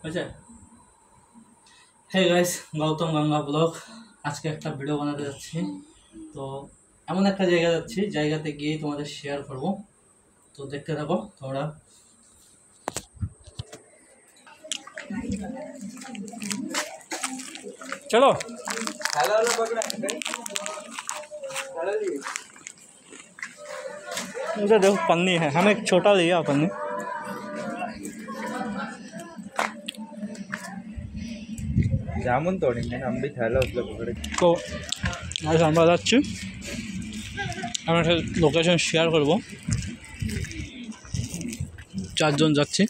বুঝছে। Hey guys, Gautam Ganga blog আজকে একটা ভিডিও বানাতে যাচ্ছি। তো এমন একটা জায়গা যাচ্ছি, জায়গাতে গিয়ে তোমাদের শেয়ার করব। তো দেখতে থাকো তোমরা। चलो मुझे देखो पन्नी है, हमें एक छोटा लिया पन्नी। जामुन तोड़ेंगे हम भी थैला उसमें पकड़े। तो आज আমরা যাচ্ছি, আমরা একটা লোকেশন শেয়ার করব। চারজন যাচ্ছি।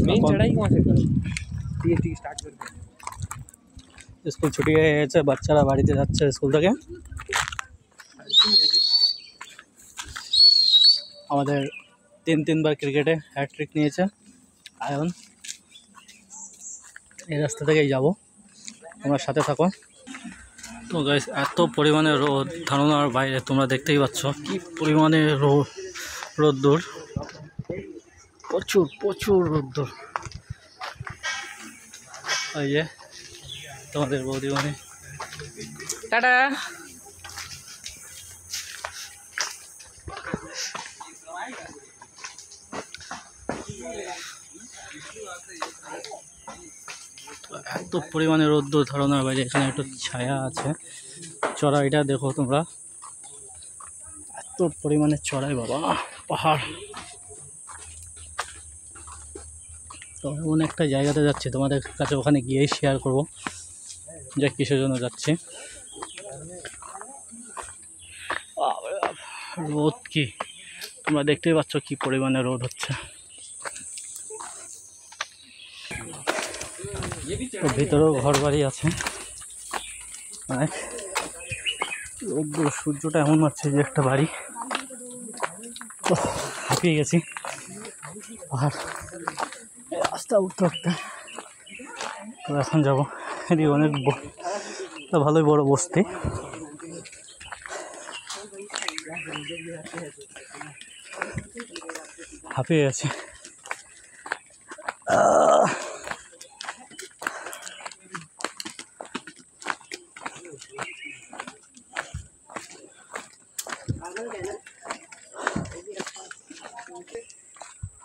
मेन चढ़ाई कहाँ से करो? ठीक स्टार्ट कर दे। স্কুল ছুটি হয়ে গেছে, বাচ্চারা বাড়িতে যাচ্ছে স্কুল থেকে। আমাদের তিনবার ক্রিকেটে হ্যাটট্রিক নিয়েছে আয়ন। এই রাস্তা থেকেই যাব, তোমরা সাথে থাকো। তো গাইস, এত পরিমাণে রোদ ধারণার বাইরে, তোমরা দেখতেই পাচ্ছ কি পরিমাণে রোদ্দুর, প্রচুর রোদ্দুর। এই যে তোমাদের বৌদিমণি, টাটা। এত পরিমাণে রোদ্দুর ধারণার বাইরে। এখানে একটু ছায়া আছে, চড়াইটা দেখো তোমরা, এত পরিমাণে চড়াই বাবা, পাহাড়। তো এমন একটা জায়গাতে যাচ্ছি, তোমাদের কাছে ওখানে গিয়েই শেয়ার করব যে কিসের জন্য যাচ্ছি। রোদ কি তোমরা দেখতেই পাচ্ছ কি পরিমাণে রোদ হচ্ছে। তো ভিতরেও ঘর বাড়ি আছে অনেক। রোদ্দুর, সূর্যটা এমন মারছে যে একটা বাড়ি। তো হাঁপিয়ে গেছি। পাহাড় রাস্তা উঠতে উঠতে। তো এখন যাবো এদিকে, অনেক ভালোই বড় বস্তি। হাঁপিয়ে গেছি।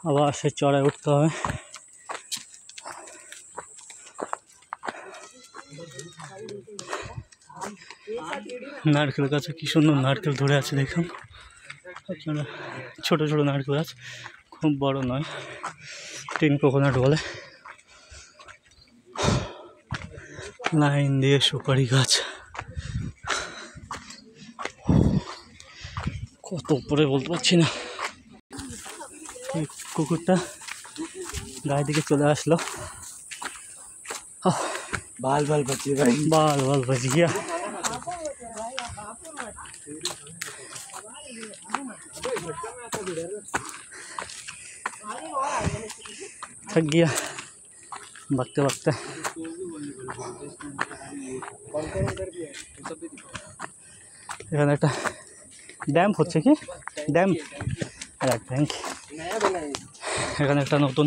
আবার সে চড়াই উঠতে হবে। নারকেল গাছে কি সুন্দর নারকেল ধরে আছে দেখুন আপনারা। ছোট ছোট নারকেল গাছ, খুব বড় নয়, টিন কোকোনাট বলে। লাইন দিয়ে সুপারি গাছ, কত উপরে বলতে পারছি না। কুকুরটা গায়ে দিকে চলে আসলো। बाल बाल बचे भाई, बाल बच गया। थक गया भागते भागते। এখানে একটা ড্যাম হচ্ছে, কি ড্যাম, ট্যাঙ্ক। এখানে একটা নতুন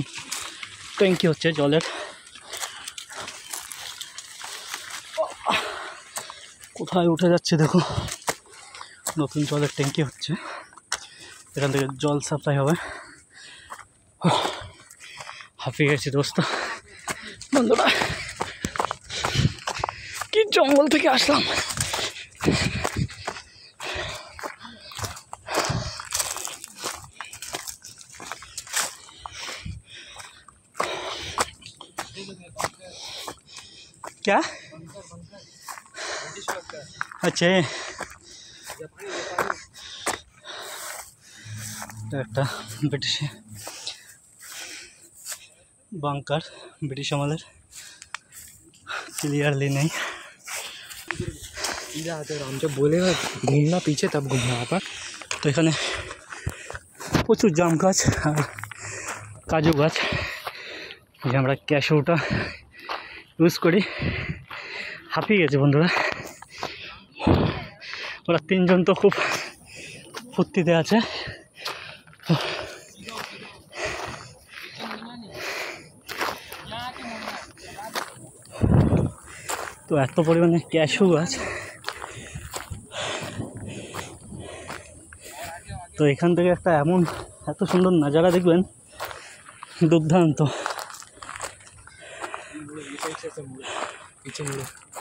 ট্যাঙ্কি হচ্ছে জলের। কোথায় উঠে যাচ্ছে দেখো, নতুন জলের ট্যাঙ্কি হচ্ছে, এখান থেকে জল সাপ্লাই হবে। হাঁপিয়ে গেছি দোস্ত বন্ধুরা, কি জঙ্গল থেকে আসলাম। क्या अच्छा, একটা ব্রিটিশ বাংকার, ব্রিটিশ আমাদের क्लियरली नहीं। हम जब बोलेगा घूमना पीछे तब घूमना आप। तो এখানে প্রচুর জাম গাছ আর কাজু গাছ, যে আমরা ক্যাশোটা ইউজ করি। হাঁপিয়ে গেছে বন্ধুরা, ওরা তিনজন তো খুব ফুর্তিতে আছে। তো এত পরিমাণে ক্যাশু গাছ, তো এখান থেকে একটা এত সুন্দর নাজারা দেখবেন, দুর্দান্ত।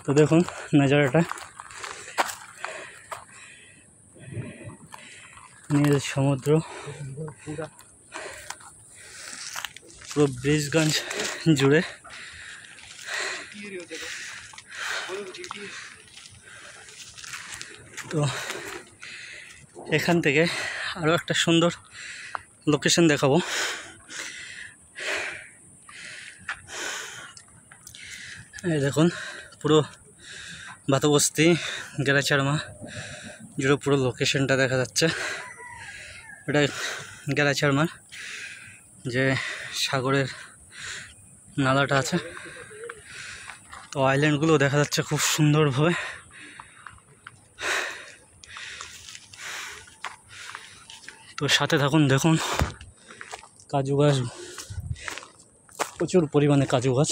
তো দেখুন নাজারাটা, নীল সমুদ্র, পুরো ব্রিজগঞ্জ জুড়ে। তো এখান থেকে আরও একটা সুন্দর লোকেশন দেখাবো। এই দেখুন পুরো ভাতবস্তি গেরাচারমা জুড়ে পুরো লোকেশনটা দেখা যাচ্ছে। এটা গেরাচারমার যে সাগরের নালাটা আছে, তো আইল্যান্ডগুলো দেখা যাচ্ছে খুব সুন্দরভাবে। তো সাথে থাকুন, দেখুন কাজু গাছ, প্রচুর পরিমাণে কাজু গাছ।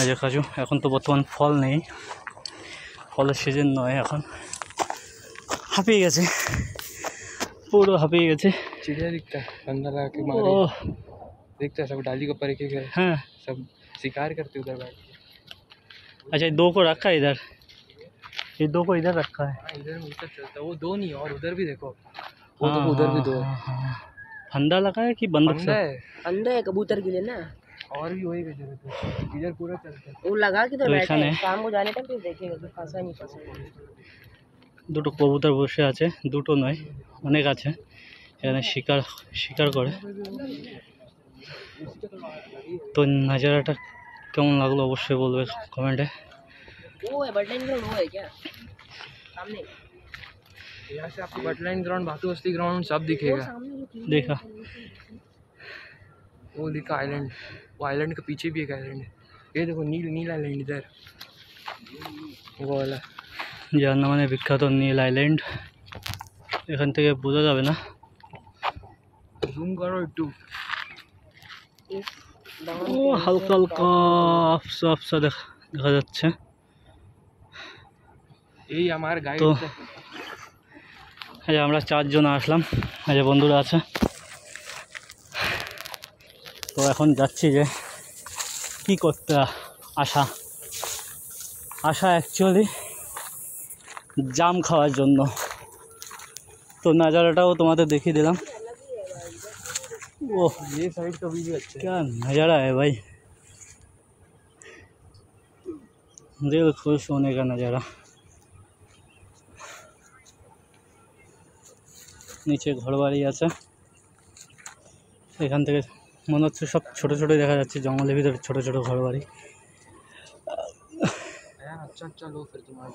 এই যে কাজু, এখন তো বর্তমান ফল নেই, ফলের সিজন নয় এখন। হাঁপিয়ে গেছে, পুরো হাঁপিয়ে গেছে। चिड़िया दिखता है, अंदर आके मारे ओह दिखता है, सब डाली के ऊपर एक एक है, हाँ, सब शिकार करते उधर बैठ के। अच्छा दो को रखा है इधर, ये दो को इधर रखा है। हाँ, इधर में उधर चलता है, वो दो नहीं और उधर भी देखो, वो तो उधर भी दो है। फंदा लगा है कि बंदूक अंडा से? है, अंडा है कबूतर के लिए ना, और भी वही गजर है, इधर पूरा चलता है। वो लगा के तो तो बैठा এখানে है, शाम को जाने तक फिर देखेगा कि फंसा नहीं फंसा। দুটো কবুতর বসে আছে, দুটো নয় অনেক আছে এখানে, শিকার করে। তো নাজারাটা কেমন লাগলো অবশ্যই বলবে কমেন্টে। वो है बटन ग्राउंड, वो है क्या सामने? यहाँ से आपको बटलाइन ग्राउंड, भातुअस्ती ग्राउंड सब वो दिखेगा। सामने जो तीन देखा, वो दिखा आइलैंड, वो आइलैंड के पीछे भी एक आइलैंड है, ये देखो नील आइलैंड इधर, वो वाला যার নামে বিখ্যাত নীল আইল্যান্ড। এখান থেকে বোঝা যাবে না, जूम करो একটু। इस बांध ও के হালকা হালকা আফসা আফসা দেখা যাচ্ছে। এই আমার গাইড তো এই যে আমরা চারজন আসলাম, এই যে বন্ধুরা আছে। তো এখন যাচ্ছি যে কি করতে আসা অ্যাকচুয়ালি জাম খাওয়ার জন্য। তো নাজারাটাও তোমাদের দেখিয়ে दिलाम। ओह ये साइड का भी अच्छा है। क्या नज़ारा है भाई, दिल खुश होने का नज़ारा। নিচে ঘরবাড়ি আছে, এখান থেকে মনে হচ্ছে সব ছোট ছোট দেখা যাচ্ছে, জঙ্গলের ভিতরে ছোট ছোট ঘরবাড়ি। अच्छा लो फिर तुम्हारा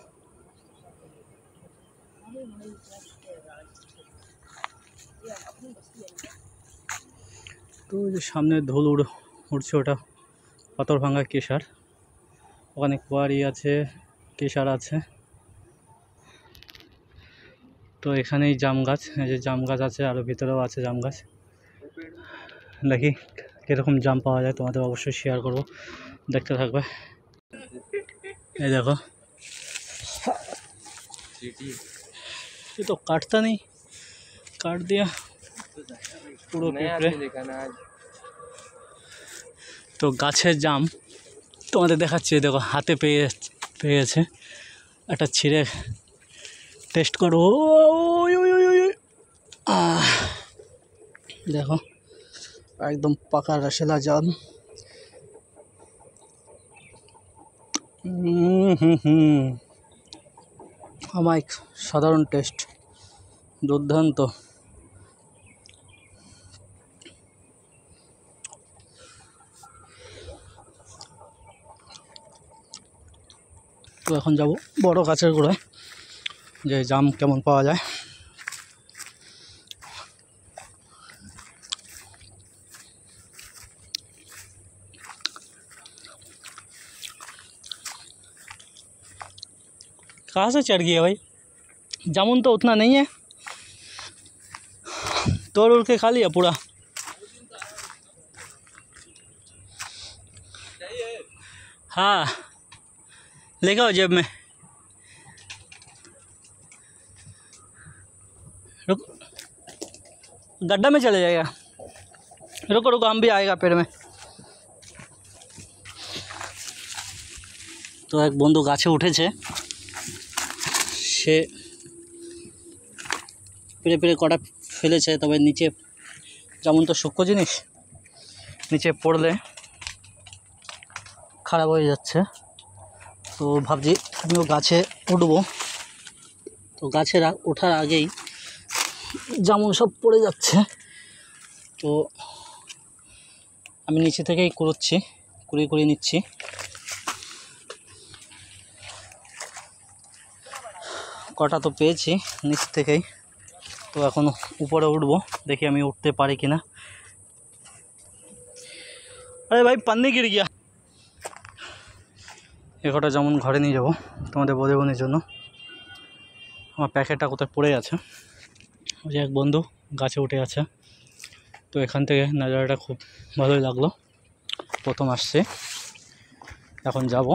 তো ওই যে সামনে ধুল উড়ছে, ওটা পাথর ভাঙা কেশার, ওখানে কোয়ারি আছে, কেশার আছে। তো এখানেই জাম গাছ, এই যে জাম গাছ আছে, আরও ভিতরেও আছে জাম গাছ। দেখি কীরকম জাম পাওয়া যায়, তোমাদের অবশ্যই শেয়ার করব, দেখতে থাকবে। এই দেখো, ये तो काटता नहीं, काट दिया পুরো পিঁপড়ে। देखा ना आज তো গাছের জাম তোমাদের দেখাচ্ছি, দেখো হাতে পেয়েছে, একটা ছিঁড়ে টেস্ট করো। ওই ওই ওই ওই, দেখো একদম পাকা রসেলা জাম। অমাইক, সাধারণ টেস্ট, দুর্দান্ত। তো এখন যাব বড় গাছের গোড়ায়, যে জাম কেমন পাওয়া যায়। कहाँ से चढ़ गया भाई, जामुन तो उतना नहीं है, तोड़ उड़ के खा लिया पूरा? हाँ लेके आओ जेब में। रुक, गड्ढा में चले जाएगा। रुको रुको, हम भी आएगा पेड़ में। तो एक बंधु गाছে উঠেছে, সে পেড়ে পেড়ে কটা ফেলেছে, তবে নিচে যেমন তো সূক্ষ্ম জিনিস, নিচে পড়লে খারাপ হয়ে যাচ্ছে। তো ভাবছি আমিও গাছে উঠবো। তো গাছে ওঠার আগেই যেমন সব পড়ে যাচ্ছে, তো আমি নিচে থেকেই কুড়িয়ে নিচ্ছি। কটা তো পেয়েছি নিচ থেকেই। তো এখন উপরে উঠবো, দেখি আমি উঠতে পারি কিনা। আরে ভাই পান্নি গির গিয়া। এ কটা যেমন ঘরে নিয়ে যাবো তোমাদের বোনের জন্য। আমার প্যাকেটটা কোথায় পড়ে আছে। ওই যে এক বন্ধু গাছে উঠে আছে। তো এখান থেকে নাজারাটা খুব ভালোই লাগলো, প্রথম আসছে। এখন যাব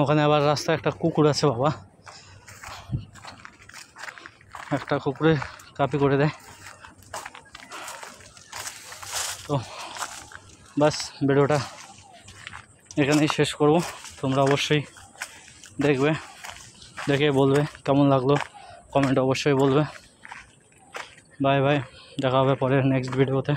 ওখানে। আবার রাস্তায় একটা কুকুর আছে বাবা, একটা কুকুরে কাপি করে দেয়। তো বাস ভিডিওটা এখানেই শেষ করব। তোমরা অবশ্যই দেখবে, দেখে বলবে কেমন লাগলো, কমেন্ট অবশ্যই বলবে। বাই বাই, দেখা হবে পরের নেক্সট ভিডিওতে।